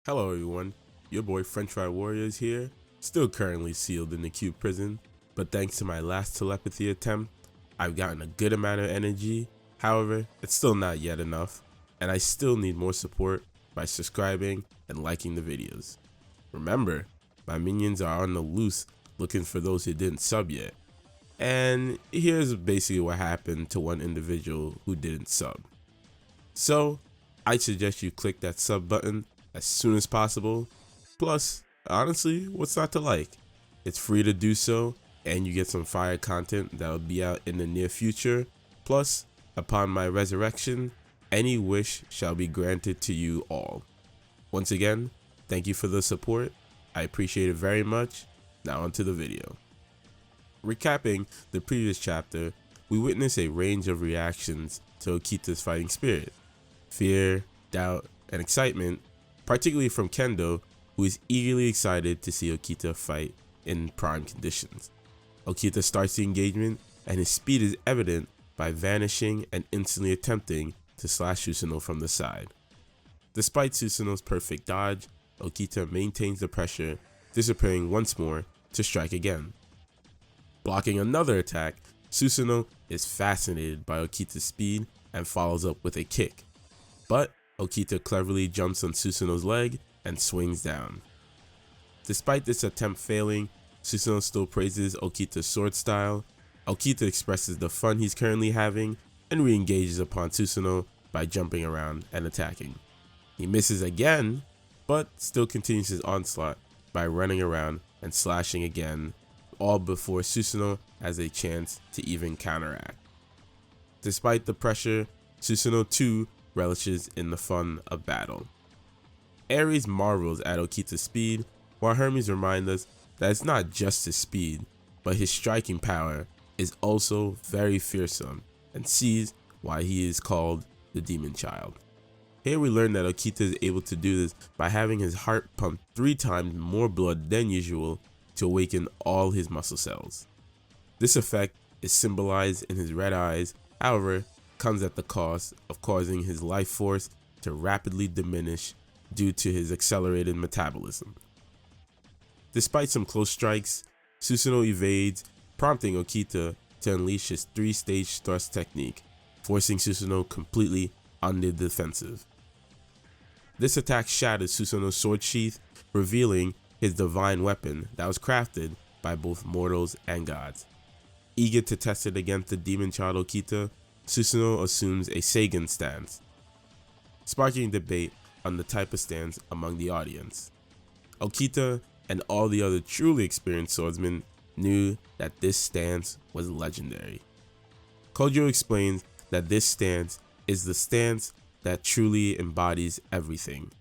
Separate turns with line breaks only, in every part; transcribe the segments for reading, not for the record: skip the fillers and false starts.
Hello everyone, your boy French Fry Warrior is here, still currently sealed in the cube prison, but thanks to my last telepathy attempt, I've gotten a good amount of energy. However, it's still not yet enough, and I still need more support by subscribing and liking the videos. Remember, my minions are on the loose looking for those who didn't sub yet, and here's basically what happened to one individual who didn't sub. So, I suggest you click that sub button as soon as possible. Plus, honestly, what's not to like? It's free to do so, and you get some fire content that'll be out in the near future. Plus, upon my resurrection, any wish shall be granted to you all. Once again, thank you for the support. I appreciate it very much. Now onto the video. Recapping the previous chapter, we witness a range of reactions to Okita's fighting spirit. Fear, doubt, and excitement, particularly from Kendo, who is eagerly excited to see Okita fight in prime conditions. Okita starts the engagement, and his speed is evident by vanishing and instantly attempting to slash Susanoo from the side. Despite Susanoo's perfect dodge, Okita maintains the pressure, disappearing once more to strike again. Blocking another attack, Susanoo is fascinated by Okita's speed and follows up with a kick. But Okita cleverly jumps on Susanoo's leg and swings down. Despite this attempt failing, Susanoo still praises Okita's sword style. Okita expresses the fun he's currently having and re-engages upon Susanoo by jumping around and attacking. He misses again, but still continues his onslaught by running around and slashing again, all before Susanoo has a chance to even counteract. Despite the pressure, Susanoo too relishes in the fun of battle. Ares marvels at Okita's speed, while Hermes reminds us that it's not just his speed, but his striking power is also very fearsome, and sees why he is called the Demon Child. Here we learn that Okita is able to do this by having his heart pump 3 times more blood than usual to awaken all his muscle cells. This effect is symbolized in his red eyes, however, comes at the cost of causing his life force to rapidly diminish due to his accelerated metabolism. Despite some close strikes, Susanoo evades, prompting Okita to unleash his 3-stage thrust technique, forcing Susanoo completely on the defensive. This attack shatters Susanoo's sword sheath, revealing his divine weapon that was crafted by both mortals and gods. Eager to test it against the demon child Okita, Susanoo assumes a Seigen stance, sparking debate on the type of stance among the audience. Okita and all the other truly experienced swordsmen knew that this stance was legendary. Kojo explains that this stance is the stance that truly embodies everything,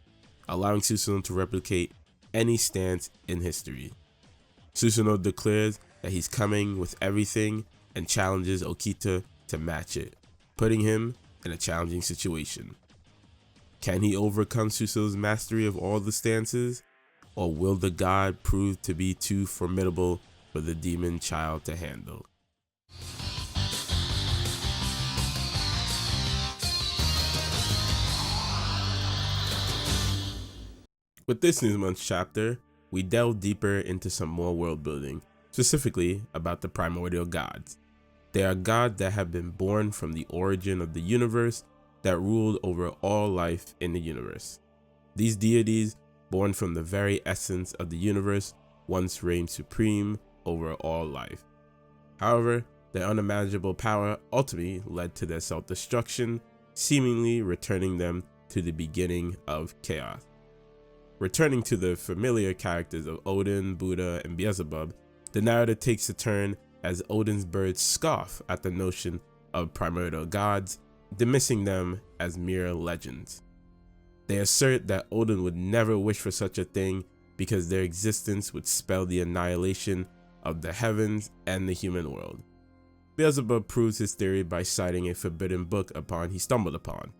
allowing Susanoo to replicate any stance in history. Susanoo declares that he's coming with everything and challenges Okita to match it, putting him in a challenging situation. Can he overcome Susanoo's mastery of all the stances, or will the god prove to be too formidable for the demon child to handle? With this News Month chapter, we delve deeper into some more world building, specifically about the primordial gods. They are gods that have been born from the origin of the universe that ruled over all life in the universe. These deities, born from the very essence of the universe, once reigned supreme over all life. However, their unimaginable power ultimately led to their self-destruction, seemingly returning them to the beginning of chaos. Returning to the familiar characters of Odin, Buddha, and Beelzebub, the narrative takes a turn as Odin's birds scoff at the notion of primordial gods, dismissing them as mere legends. They assert that Odin would never wish for such a thing because their existence would spell the annihilation of the heavens and the human world. Beelzebub proves his theory by citing a forbidden book he stumbled upon.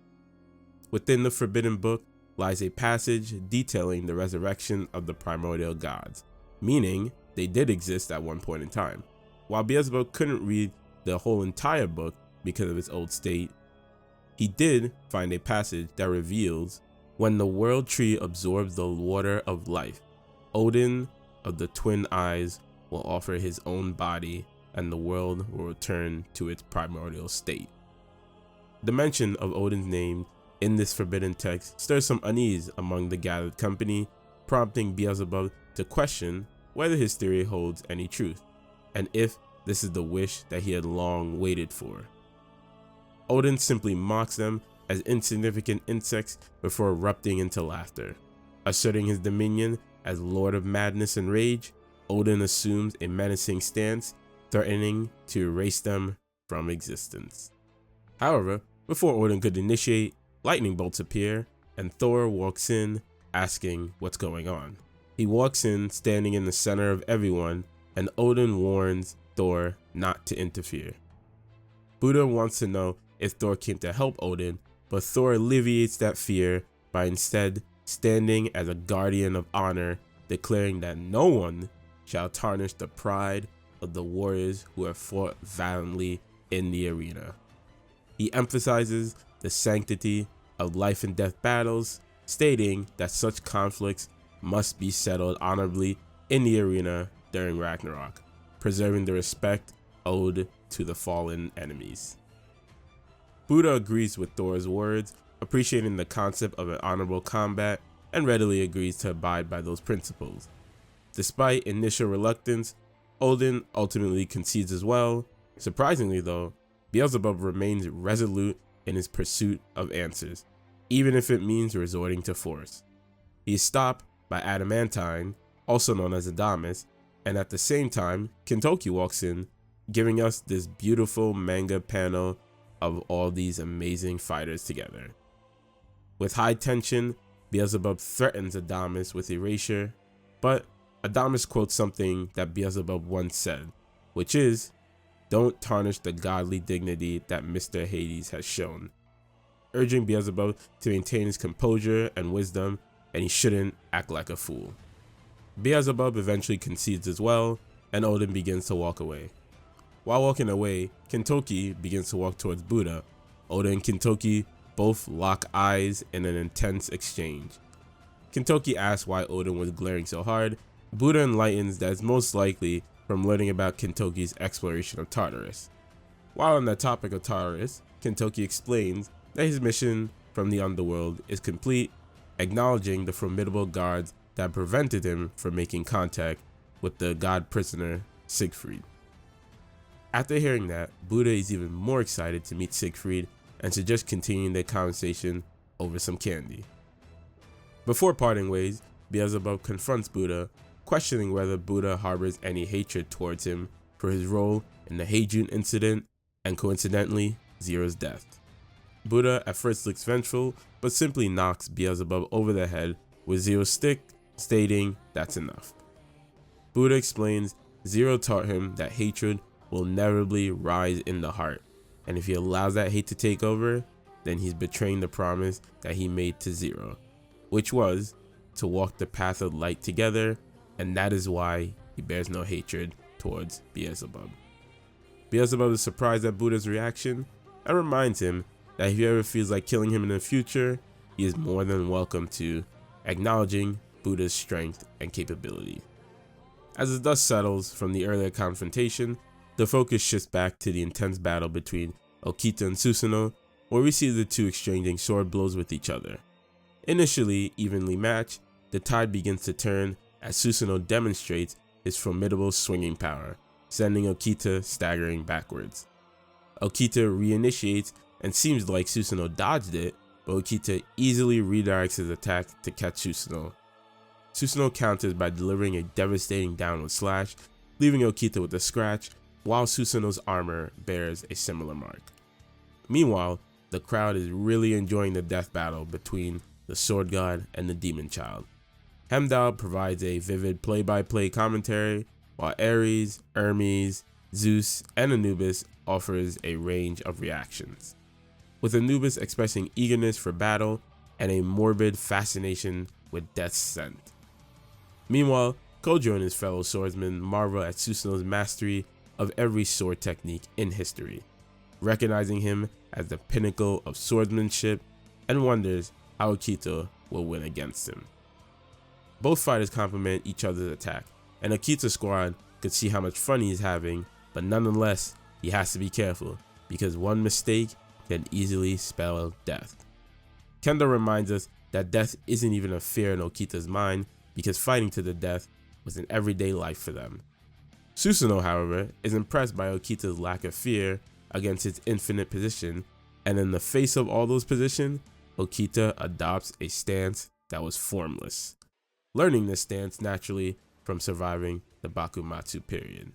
Within the forbidden book lies a passage detailing the resurrection of the primordial gods, meaning they did exist at one point in time. While Beelzebub couldn't read the whole entire book because of its old state, he did find a passage that reveals When the world tree absorbs the water of life, Odin of the twin eyes will offer his own body and the world will return to its primordial state. The mention of Odin's name in this forbidden text stirs some unease among the gathered company, prompting Beelzebub to question whether his theory holds any truth, and if this is the wish that he had long waited for. Odin simply mocks them as insignificant insects before erupting into laughter. Asserting his dominion as Lord of Madness and Rage, Odin assumes a menacing stance, threatening to erase them from existence. However, before Odin could initiate, lightning bolts appear, and Thor walks in, asking what's going on. He walks in standing in the center of everyone, and Odin warns Thor not to interfere. Buddha wants to know if Thor came to help Odin, but Thor alleviates that fear by instead standing as a guardian of honor, declaring that no one shall tarnish the pride of the warriors who have fought valiantly in the arena. He emphasizes the sanctity of life and death battles, stating that such conflicts must be settled honorably in the arena during Ragnarok, preserving the respect owed to the fallen enemies. Buddha agrees with Thor's words, appreciating the concept of an honorable combat, and readily agrees to abide by those principles. Despite initial reluctance, Odin ultimately concedes as well. Surprisingly though, Beelzebub remains resolute in his pursuit of answers, even if it means resorting to force. He is stopped by Adamantine, also known as Adamas, and at the same time, Kintoki walks in, giving us this beautiful manga panel of all these amazing fighters together. With high tension, Beelzebub threatens Adamas with erasure, but Adamas quotes something that Beelzebub once said, which is, "Don't tarnish the godly dignity that Mr. Hades has shown," urging Beelzebub to maintain his composure and wisdom, and he shouldn't act like a fool. Beelzebub eventually concedes as well, and Odin begins to walk away. While walking away, Kintoki begins to walk towards Buddha. Odin and Kintoki both lock eyes in an intense exchange. Kintoki asks why Odin was glaring so hard. Buddha enlightens that it's most likely from learning about Kintoki's exploration of Tartarus. While on the topic of Tartarus, Kintoki explains that his mission from the underworld is complete, acknowledging the formidable guards that prevented him from making contact with the god prisoner Siegfried. After hearing that, Buddha is even more excited to meet Siegfried and suggests continuing their conversation over some candy. Before parting ways, Beelzebub confronts Buddha, questioning whether Buddha harbors any hatred towards him for his role in the Heijun incident and coincidentally, Zero's death. Buddha at first looks vengeful, but simply knocks Beelzebub over the head with Zero's stick, stating that's enough. Buddha explains Zero taught him that hatred will inevitably rise in the heart, and if he allows that hate to take over, then he's betraying the promise that he made to Zero, which was to walk the path of light together, and that is why he bears no hatred towards Beelzebub. Beelzebub is surprised at Buddha's reaction and reminds him that if he ever feels like killing him in the future, he is more than welcome to, acknowledging Buddha's strength and capability. As the dust settles from the earlier confrontation, the focus shifts back to the intense battle between Okita and Susanoo, where we see the two exchanging sword blows with each other. Initially evenly matched, the tide begins to turn as Susanoo demonstrates his formidable swinging power, sending Okita staggering backwards. Okita reinitiates and seems like Susanoo dodged it, but Okita easily redirects his attack to catch Susanoo. Susanoo counters by delivering a devastating downward slash, leaving Okita with a scratch, while Susanoo's armor bears a similar mark. Meanwhile, the crowd is really enjoying the death battle between the Sword God and the Demon Child. Heimdall provides a vivid play-by-play commentary, while Ares, Hermes, Zeus, and Anubis offers a range of reactions, with Anubis expressing eagerness for battle and a morbid fascination with death's scent. Meanwhile, Kojo and his fellow swordsmen marvel at Susanoo's mastery of every sword technique in history, recognizing him as the pinnacle of swordsmanship, and wonders how Okita will win against him. Both fighters complement each other's attack, and Okita's squad could see how much fun he's having, but nonetheless, he has to be careful, because one mistake can easily spell death. Kendo reminds us that death isn't even a fear in Okita's mind, because fighting to the death was an everyday life for them. Susanoo, however, is impressed by Okita's lack of fear against his infinite position, and in the face of all those positions, Okita adopts a stance that was formless, learning this stance naturally from surviving the Bakumatsu period.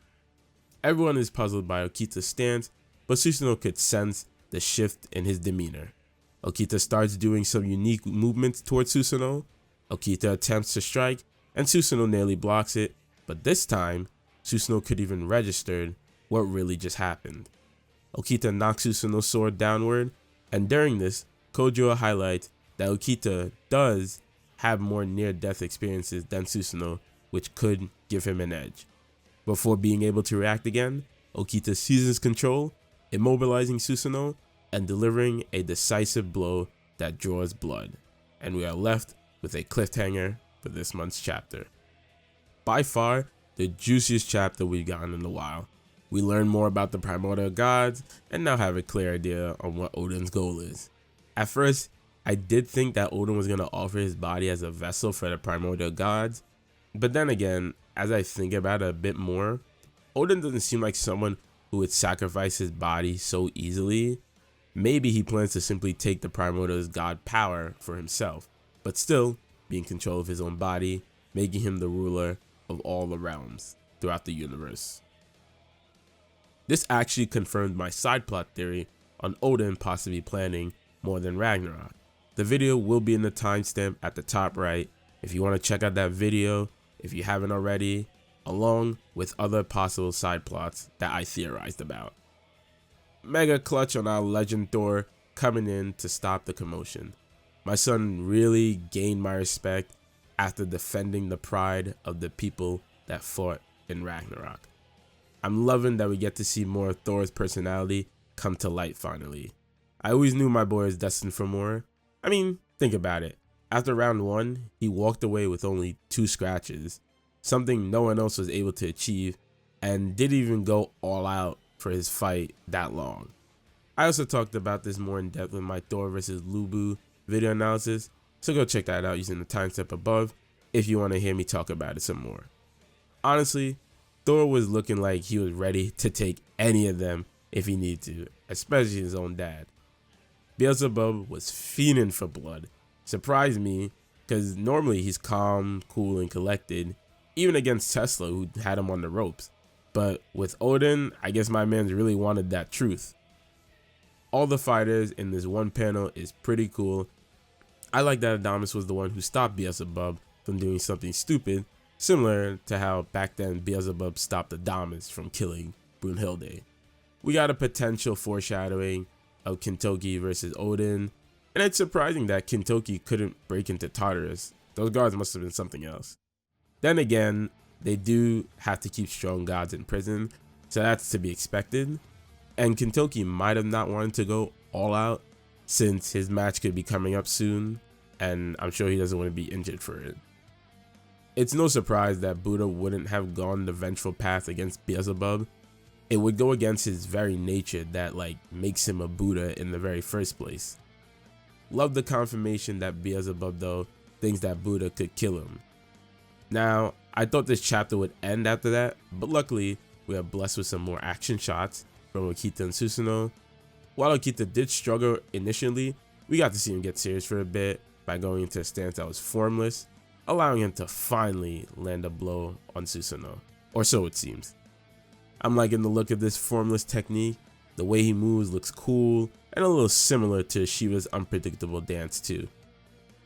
Everyone is puzzled by Okita's stance, but Susanoo could sense the shift in his demeanor. Okita starts doing some unique movements towards Susanoo. Okita attempts to strike, and Susanoo nearly blocks it, but this time, Susanoo could even register what really just happened. Okita knocks Susanoo's sword downward, and during this, Kojo highlights that Okita does have more near-death experiences than Susanoo, which could give him an edge. Before being able to react again, Okita seizes control, immobilizing Susanoo and delivering a decisive blow that draws blood. And we are left with a cliffhanger for this month's chapter. By far, the juiciest chapter we've gotten in a while. We learn more about the primordial gods and now have a clear idea on what Odin's goal is. At first, I did think that Odin was going to offer his body as a vessel for the primordial gods, but then again, as I think about it a bit more, Odin doesn't seem like someone who would sacrifice his body so easily. Maybe he plans to simply take the primordial god power for himself, but still be in control of his own body, making him the ruler of all the realms throughout the universe. This actually confirmed my side plot theory on Odin possibly planning more than Ragnarok. The video will be in the timestamp at the top right if you want to check out that video if you haven't already, along with other possible side plots that I theorized about. Mega clutch on our legend Thor coming in to stop the commotion. My son really gained my respect after defending the pride of the people that fought in Ragnarok. I'm loving that we get to see more of Thor's personality come to light finally. I always knew my boy was destined for more. I mean, think about it. After round 1, he walked away with only 2 scratches, something no one else was able to achieve, and didn't even go all out for his fight that long. I also talked about this more in depth in my Thor vs. Lubu video analysis, so go check that out using the timestamp above if you want to hear me talk about it some more. Honestly, Thor was looking like he was ready to take any of them if he needed to, especially his own dad. Beelzebub was fiending for blood. Surprised me, because normally he's calm, cool, and collected, even against Tesla, who had him on the ropes. But with Odin, I guess my man's really wanted that truth. All the fighters in this one panel is pretty cool. I like that Adamas was the one who stopped Beelzebub from doing something stupid, similar to how back then Beelzebub stopped Adamas from killing Brunhilde. We got a potential foreshadowing of Kintoki versus Odin, and it's surprising that Kintoki couldn't break into Tartarus. Those guards must have been something else. Then again, they do have to keep strong gods in prison, so that's to be expected. And Kintoki might have not wanted to go all out since his match could be coming up soon, and I'm sure he doesn't want to be injured for it. It's no surprise that Buddha wouldn't have gone the vengeful path against Beelzebub. It would go against his very nature that makes him a Buddha in the very first place. Love the confirmation that Beelzebub though thinks that Buddha could kill him. Now, I thought this chapter would end after that, but luckily we are blessed with some more action shots from Okita and Susanoo. While Okita did struggle initially, we got to see him get serious for a bit by going into a stance that was formless, allowing him to finally land a blow on Susanoo, or so it seems. I'm liking the look of this formless technique. The way he moves looks cool and a little similar to Shiva's unpredictable dance too.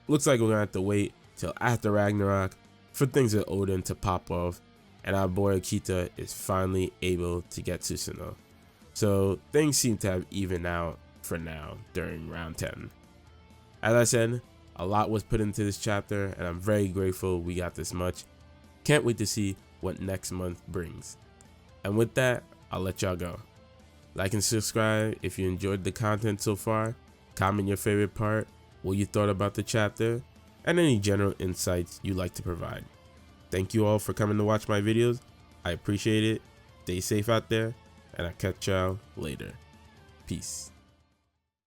Looks like we're gonna have to wait till after Ragnarok for things with Odin to pop off, and our boy Okita is finally able to get Susanoo. So things seem to have evened out for now during round 10. As I said, a lot was put into this chapter and I'm very grateful we got this much. Can't wait to see what next month brings. And with that, I'll let y'all go. Like and subscribe if you enjoyed the content so far. Comment your favorite part, what you thought about the chapter, and any general insights you like to provide. Thank you all for coming to watch my videos. I appreciate it. Stay safe out there, and I'll catch y'all later. Peace.